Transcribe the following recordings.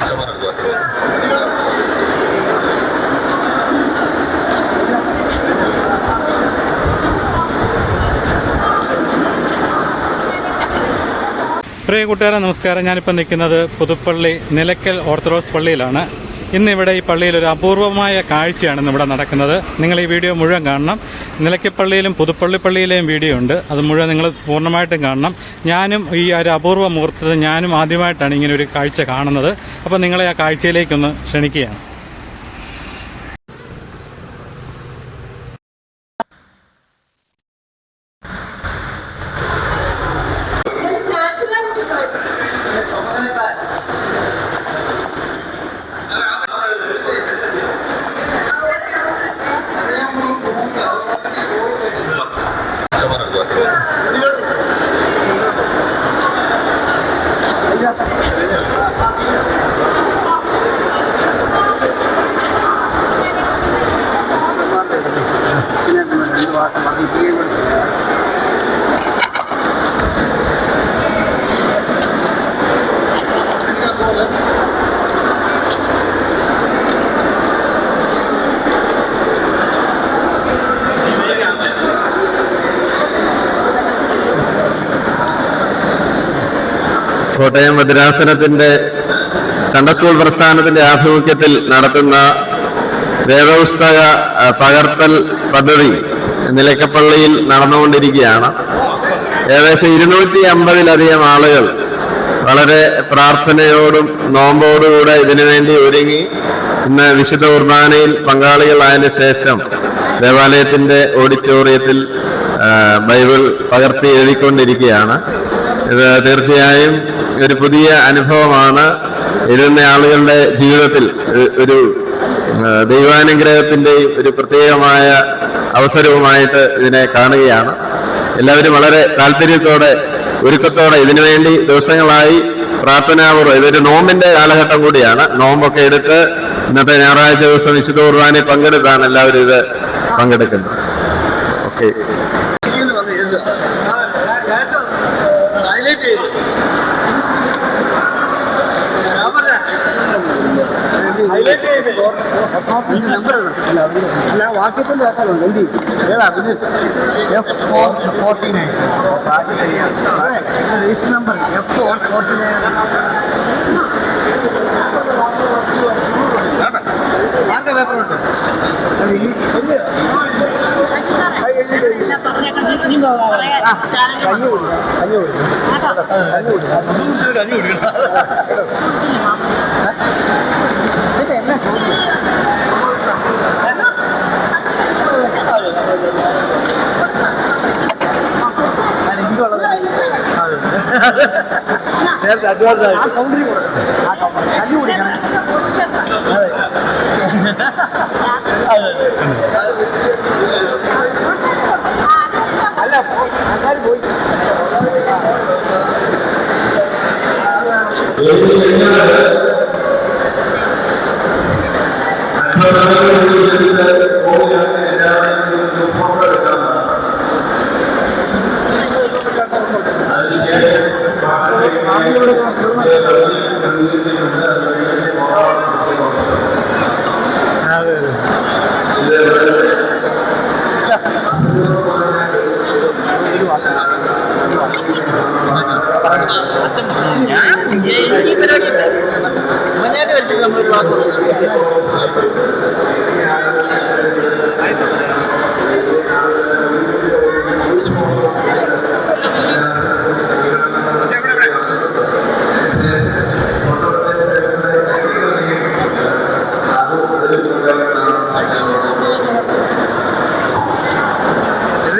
പ്രിയ കൂട്ടുകാരെ നമസ്കാരം. ഞാനിപ്പോൾ നിൽക്കുന്നത് പുതുപ്പള്ളി നിലയ്ക്കൽ ഓർത്തഡോക്സ് പള്ളിയിലാണ്. ഇന്നിവിടെ ഈ പള്ളിയിൽ ഒരു അപൂർവമായ കാഴ്ചയാണ് ഇന്നിവിടെ നടക്കുന്നത്. നിങ്ങൾ ഈ വീഡിയോ മുഴുവൻ കാണണം. നിലയ്ക്കൽ പള്ളിയിലും പുതുപ്പള്ളി പള്ളിയിലെയും വീഡിയോ ഉണ്ട്. അത് മുഴുവൻ നിങ്ങൾ പൂർണ്ണമായിട്ടും കാണണം. ഞാനും ഈ ഒരു അപൂർവ മുഹൂർത്തത്തിൽ ഞാനും ആദ്യമായിട്ടാണ് ഇങ്ങനെ ഒരു കാഴ്ച കാണുന്നത്. അപ്പോൾ നിങ്ങളെ ആ കാഴ്ചയിലേക്കൊന്ന് ക്ഷണിക്കുകയാണ്. കോട്ടയം ഭദ്രാസനത്തിന്റെ സൺഡേ സ്കൂൾ പ്രസ്ഥാനത്തിന്റെ ആഭിമുഖ്യത്തിൽ നടത്തുന്ന വേദപുസ്തക പകർത്തൽ പദ്ധതി നിലയ്ക്കപ്പള്ളിയിൽ നടന്നുകൊണ്ടിരിക്കുകയാണ്. ഏകദേശം 250-ലധികം ആളുകൾ വളരെ പ്രാർത്ഥനയോടും നോമ്പോടുകൂടെ ഇതിനുവേണ്ടി ഒരുങ്ങി ഇന്ന് വിശുദ്ധ കുർബാനയിൽ പങ്കാളികളായതിനു ശേഷം ദേവാലയത്തിന്റെ ഓഡിറ്റോറിയത്തിൽ ബൈബിൾ പകർത്തി എഴുതിക്കൊണ്ടിരിക്കുകയാണ്. ഇത് തീർച്ചയായും ഒരു പുതിയ അനുഭവമാണ്. ഇരുന്ന ആളുകളുടെ ജീവിതത്തിൽ ഒരു ദൈവാനുഗ്രഹത്തിന്റെയും ഒരു പ്രത്യേകമായ അവസരവുമായിട്ട് ഇതിനെ കാണുകയാണ്. എല്ലാവരും വളരെ താല്പര്യത്തോടെ ഒരുക്കത്തോടെ ഇതിനുവേണ്ടി ദിവസങ്ങളായി പ്രാർത്ഥനാപൂർവ്വം, ഇതൊരു നോമ്പിന്റെ കാലഘട്ടം കൂടിയാണ്. നോമ്പൊക്കെ എടുത്ത് ഇന്നത്തെ ഞായറാഴ്ച ദിവസം വിശുദ്ധ കുർബാനയിൽ പങ്കെടുത്താണ് എല്ലാവരും ഇത് പങ്കെടുക്കുന്നത്. ഓക്കെ, വാക്യത്തിന്റെ രജിസ്റ്റർ നമ്പർ F449. ആരുടെ പേപ്പറുണ്ട്? നേരത്തെ അഡ്വാൻസ് ആയി കൗണ്ടറി കൊടുക്കണം. കഞ്ഞി കുടിക്കണം. അല്ല, ആൾക്കാർ പോയി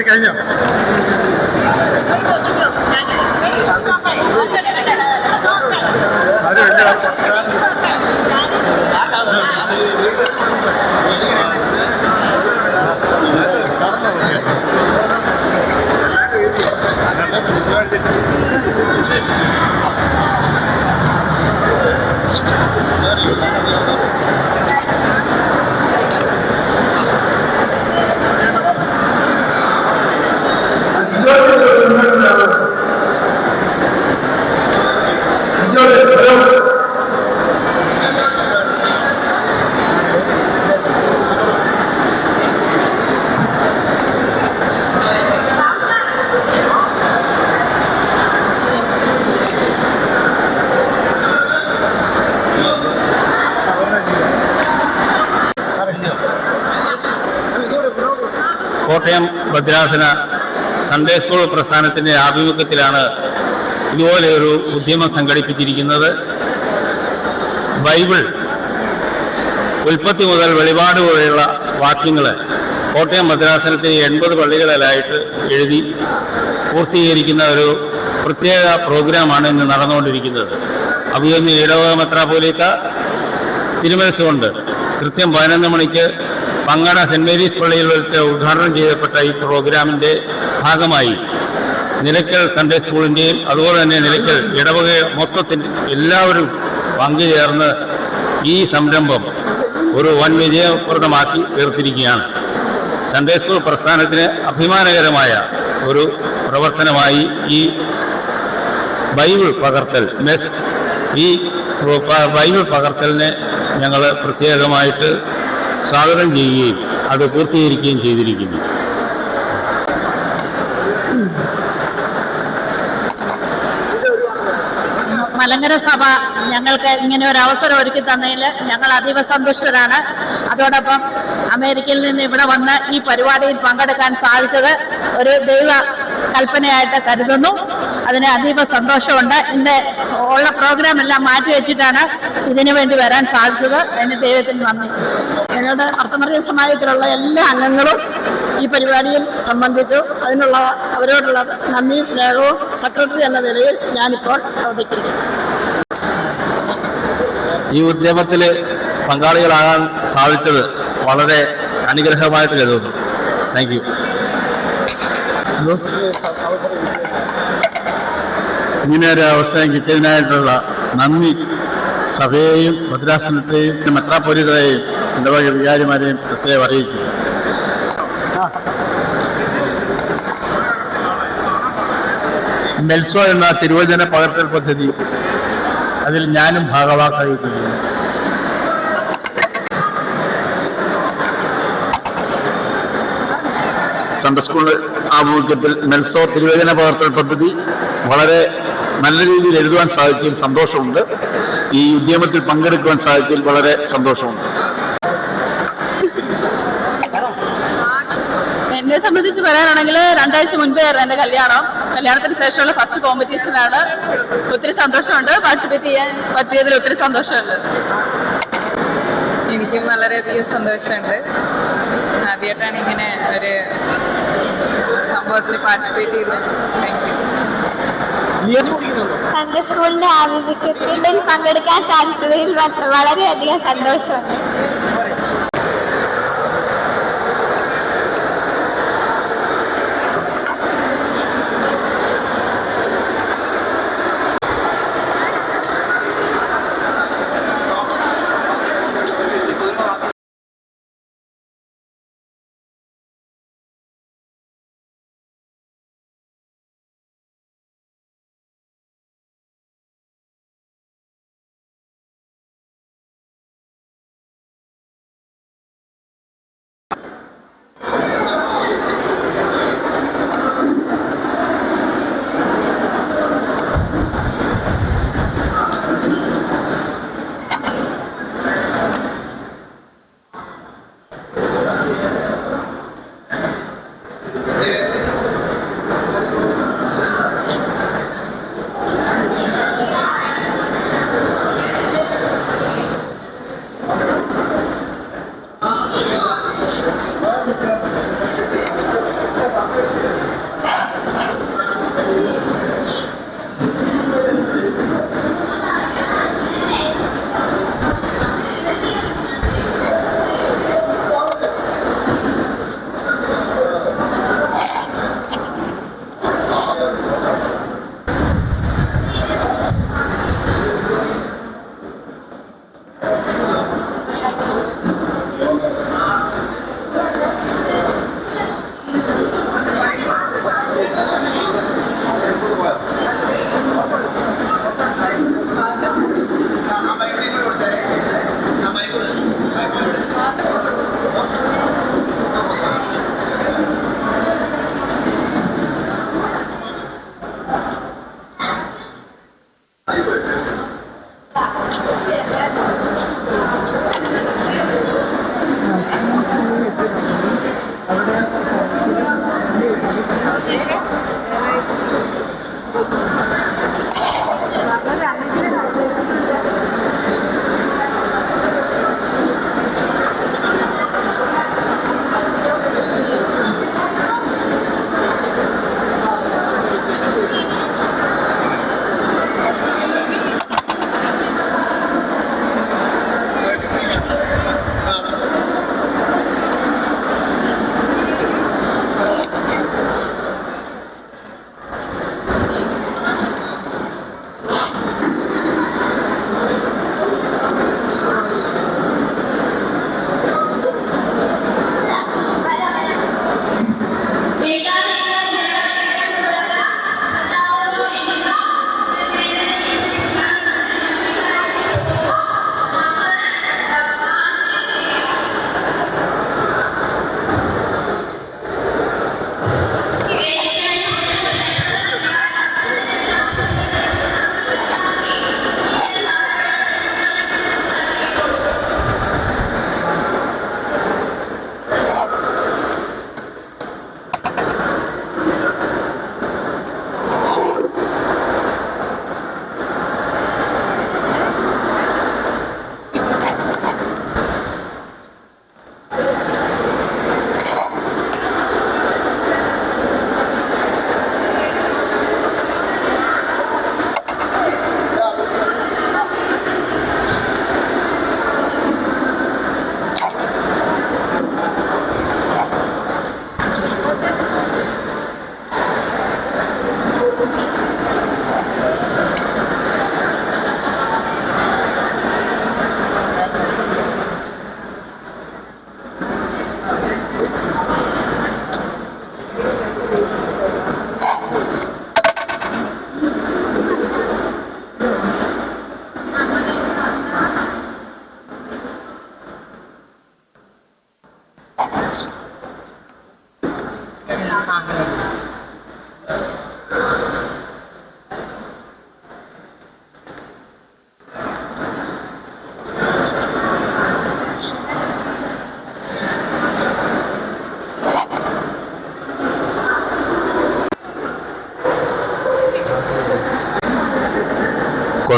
കഴിഞ്ഞോ? കോട്ടയം ഭദ്രാസന സൺഡേ സ്കൂൾ പ്രസ്ഥാനത്തിൻ്റെ ആഭിമുഖ്യത്തിലാണ് ഇതുപോലെ ഒരു ഉദ്യമം സംഘടിപ്പിച്ചിരിക്കുന്നത്. ബൈബിൾ ഉൽപ്പത്തി മുതൽ വെളിപാട് പോലെയുള്ള വാക്യങ്ങൾ കോട്ടയം ഭദ്രാസനത്തിന് 80 പള്ളികളിലായിട്ട് എഴുതി പൂർത്തീകരിക്കുന്ന ഒരു പ്രത്യേക പ്രോഗ്രാമാണ് ഇന്ന് നടന്നുകൊണ്ടിരിക്കുന്നത്. അഭിവന്യ ഇടവക മെത്രാപ്പോലീത്ത തിരുമനസ്സുകൊണ്ട് കൃത്യം 11 മണിക്ക് പങ്ങാട സെന്റ് മേരീസ് പള്ളിയിൽ വെച്ച് ഉദ്ഘാടനം ചെയ്യപ്പെട്ട ഈ പ്രോഗ്രാമിൻ്റെ ഭാഗമായി നിലയ്ക്കൽ സൺഡേ സ്കൂളിൻ്റെയും അതുപോലെ തന്നെ നിലയ്ക്കൽ ഇടവക മൊത്തത്തിൽ എല്ലാവരും പങ്കുചേർന്ന് ഈ സംരംഭം ഒരു വൻ വിജയപ്രദമാക്കി തീർത്തിരിക്കുകയാണ്. സൺഡേ സ്കൂൾ പ്രസ്ഥാനത്തിന് അഭിമാനകരമായ ഒരു പ്രവർത്തനമായി ഈ ബൈബിൾ പകർത്തൽ ഈ ബൈബിൾ പകർത്തലിനെ ഞങ്ങൾ പ്രത്യേകമായിട്ട് സ്വാഗതം ചെയ്യുകയും അത് പൂർത്തീകരിക്കുകയും ചെയ്തിരിക്കുന്നു. മലങ്കര സഭ ഞങ്ങൾക്ക് ഇങ്ങനെ ഒരു അവസരം ഒരുക്കി തന്നതിൽ ഞങ്ങൾ അതീവ സന്തുഷ്ടരാണ്. അതോടൊപ്പം അമേരിക്കയിൽ നിന്ന് ഇവിടെ വന്ന് ഈ പരിപാടിയിൽ പങ്കെടുക്കാൻ സാധിച്ചത് ഒരു ദൈവ കൽപ്പനയായിട്ട് കരുതുന്നു. അതിന് അതീവ സന്തോഷമുണ്ട്. ഇന്ന് ഉള്ള പ്രോഗ്രാം എല്ലാം മാറ്റിവെച്ചിട്ടാണ് ഇതിനു വേണ്ടി വരാൻ സാധിച്ചത്. അതിന് ദൈവത്തിന് നന്ദി. ഞങ്ങളുടെ അർത്ഥമറിയ സമാജത്തിലുള്ള എല്ലാ അംഗങ്ങളും ഈ പരിപാടിയിൽ സംബന്ധിച്ചു. അതിനുള്ള അവരോടുള്ള നന്ദി സ്നേഹവും സെക്രട്ടറി എന്ന നിലയിൽ ഞാനിപ്പോൾ അവതരിപ്പിക്കുന്നു. ഈ ഉദ്യമത്തിൽ പങ്കാളികളാകാൻ സാധിച്ചത് വളരെ അനുഗ്രഹമായിട്ട് കരുതുന്നു. Thank you. ഇങ്ങനെ ഒരു അവസരം കിട്ടിയതിനായിട്ടുള്ള നന്ദി സഭയെയും ഭദ്രാസനത്തെയും മെത്രാപ്പൊലീത്തയെയും ഇടവക വികാരിമാരെയും പ്രത്യേകം അറിയിക്കുന്നു. മെൽസോ എന്ന തിരുവചന പകർത്തൽ പദ്ധതി അതിൽ ഞാനും ഭാഗവാക്കായിരിക്കുന്നു. സൺഡേ സ്കൂൾ ആഭിമുഖ്യത്തിൽ മെൽസോ തിരുവചന പകർത്തൽ പദ്ധതി വളരെ നല്ല രീതിയിൽ എഴുതുവാൻ സാധിച്ചതിൽ സന്തോഷമുണ്ട്. ഈ ഉദ്യമത്തിൽ പങ്കെടുക്കുവാൻ സാധിച്ചതിൽ വളരെ സന്തോഷമുണ്ട്. എന്നെ സംബന്ധിച്ച് പറയാനാണെങ്കിൽ 2 ആഴ്ച മുൻപേയായിരുന്നു എൻ്റെ കല്യാണം. കല്യാണത്തിന് ശേഷമുള്ള ഫസ്റ്റ് കോമ്പറ്റീഷനാണ്. ഒത്തിരി സന്തോഷമുണ്ട്. പാർട്ടിസിപ്പേറ്റ് ചെയ്യാൻ പറ്റിയതിൽ ഒത്തിരി സന്തോഷമുണ്ട്. എനിക്കും വളരെയധികം സന്തോഷമുണ്ട്. ആദ്യമായിട്ടാണ് ഇങ്ങനെ ഒരു സംഭവത്തിൽ പാർട്ടിസിപ്പേറ്റ് ചെയ്യുന്നത്. Thank you. സൺഡേ സ്കൂളിന്റെ ആഭിമുഖ്യത്തിൽ പങ്കെടുക്കാൻ സാധിച്ചതിൽ വളരെയധികം സന്തോഷമുണ്ട്.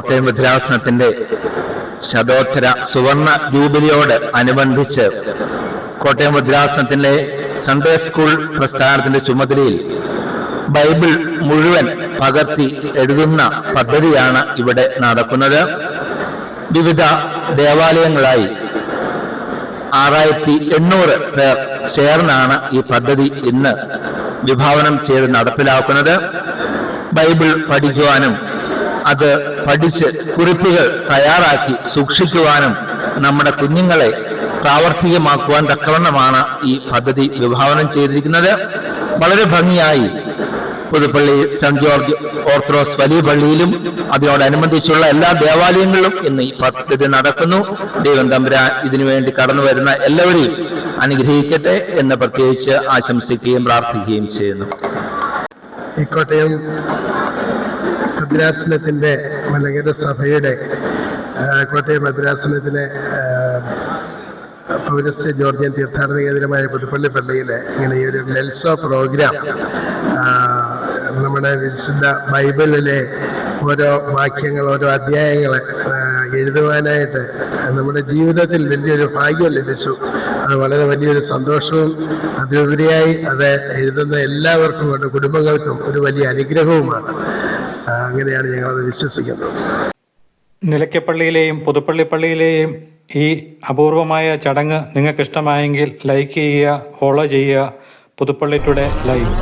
കോട്ടയം ഭദ്രാസനത്തിന്റെ ശതോത്തര സുവർണ ജൂബിലിയോട് അനുബന്ധിച്ച് കോട്ടയം ഭദ്രാസനത്തിന്റെ സൺഡേ സ്കൂൾ പ്രസ്ഥാനത്തിന്റെ ചുമതലയിൽ ബൈബിൾ മുഴുവൻ പകർത്തി എഴുതുന്ന പദ്ധതിയാണ് ഇവിടെ നടക്കുന്നത്. വിവിധ ദേവാലയങ്ങളായി 6800 പേർ ചേർന്നാണ് ഈ പദ്ധതി ഇന്ന് വിഭാവനം ചെയ്ത് നടപ്പിലാക്കുന്നത്. ബൈബിൾ പഠിക്കുവാനും അത് പഠിച്ച് കുറിപ്പുകൾ തയ്യാറാക്കി സൂക്ഷിക്കുവാനും നമ്മുടെ കുഞ്ഞുങ്ങളെ പ്രാവർത്തികമാക്കുവാൻ തക്കവണ്ണമാണ് ഈ പദ്ധതി വിഭാവനം ചെയ്തിരിക്കുന്നത്. വളരെ ഭംഗിയായി പുതുപ്പള്ളി സെന്റ് ജോർജ് ഓർത്തഡോക്സ് വലിയ പള്ളിയിലും അതിനോടനുബന്ധിച്ചുള്ള എല്ലാ ദേവാലയങ്ങളിലും ഇന്ന് ഈ പദ്ധതി നടക്കുന്നു. ദൈവം തമ്പുരാൻ ഇതിനുവേണ്ടി കടന്നു വരുന്ന എല്ലാവരെയും അനുഗ്രഹിക്കട്ടെ എന്ന് പ്രത്യേകിച്ച് ആശംസിക്കുകയും പ്രാർത്ഥിക്കുകയും ചെയ്യുന്നു. ഈ കോട്ടയം ഭദ്രാസനത്തിന്റെ മലങ്കര സഭയുടെ കോട്ടയം ഭദ്രാസനത്തിലെ പൗരസ്ത്യ ജോർജിയൻ തീർത്ഥാടന കേന്ദ്രമായ പുതുപ്പള്ളി പള്ളിയിൽ ഇങ്ങനെ ഈ ഒരു നെൽസോ പ്രോഗ്രാം നമ്മുടെ വിശുദ്ധ ബൈബിളിലെ ഓരോ വാക്യങ്ങൾ, ഓരോ അധ്യായങ്ങൾ എഴുതുവാനായിട്ട് നമ്മുടെ ജീവിതത്തിൽ വലിയൊരു ഭാഗ്യം ലഭിച്ചു. അത് വളരെ വലിയൊരു സന്തോഷവും അതിലുപരിയായി അത് എഴുതുന്ന എല്ലാവർക്കും അവരുടെ കുടുംബങ്ങൾക്കും ഒരു വലിയ അനുഗ്രഹവുമാണ്. അങ്ങനെയാണ് ഞങ്ങളത് വിശ്വസിക്കുന്നത്. നിലയ്ക്കപ്പള്ളിയിലെയും പുതുപ്പള്ളി പള്ളിയിലെയും ഈ അപൂർവമായ ചടങ്ങ് നിങ്ങൾക്ക് ഇഷ്ടമായെങ്കിൽ ലൈക്ക് ചെയ്യുക, ഫോളോ ചെയ്യുക. Puthuppally today live.